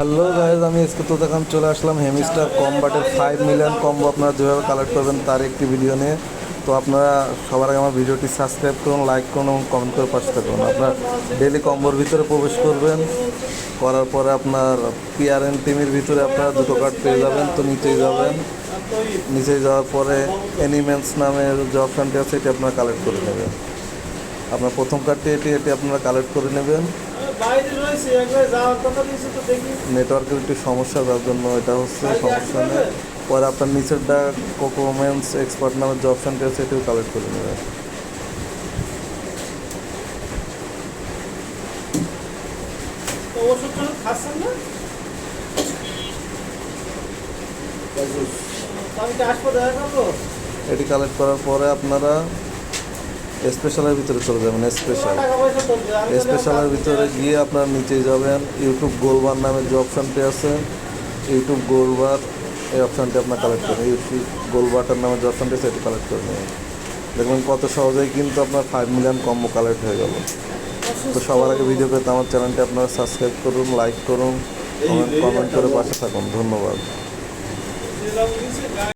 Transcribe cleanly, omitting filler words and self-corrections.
Hello guys, আমি আজকে তো দেখান চলে আসলাম হেমিস্টার কমবাটের 5 মিলিয়ন কম্বো আপনারা যেভাবে কালেক্ট করবেন তার একটি ভিডিও নিয়ে। তো আপনারা সবার আগে আমার ভিডিওটি সাবস্ক্রাইব করুন, লাইক করুন এবং কমেন্ট করে পাশে থাকুন। আপনার ডেলি কম্বোর ভিতরে প্রবেশ করবেন, করার পরে আপনার পিআরএন টিমের ভিতরে আপনারা দুটো কার্ড পেয়ে যাবেন। তো নিচেই যাবেন, নিচে যাওয়ার পরে অ্যানিমেলস নামের যে অপশানটি আছে এটি আপনারা কালেক্ট করে নেবেন। আপনার প্রথম কার্ডটি এটি আপনারা কালেক্ট করে নেবেন। নেটওয়ার্কের একটু সমস্যা, যার জন্য এটা হচ্ছে সমস্যা নেই। পরে আপনার নিচেরটা কোকোমেন্স এক্সপার্ট নামের যে অপশানটি আছে এটিও কালেক্ট করে নেবেন। এটি কালেক্ট করার পরে আপনারা স্পেশালের ভিতরে চলে যাবেন। স্পেশালের ভিতরে গিয়ে আপনারা নিচেই যাবেন, ইউটিউব গোলবার নামের যে অপশানটি আছে ইউটিউব গোলবার, এই অপশানটি আপনার কালেক্ট করবেন। ইউটিউব গোলবারটার নামের যে অপশানটি আছে এটি কালেক্ট করে নেবেন। দেখবেন কত সহজেই কিন্তু আপনার 5 মিলিয়ন কম্বো কালেক্ট হয়ে গেল। তো সবার আগে ভিডিও পেতে আমার চ্যানেলটি আপনারা সাবস্ক্রাইব করুন, লাইক করুন, কমেন্ট করে পাশে থাকুন। ধন্যবাদ।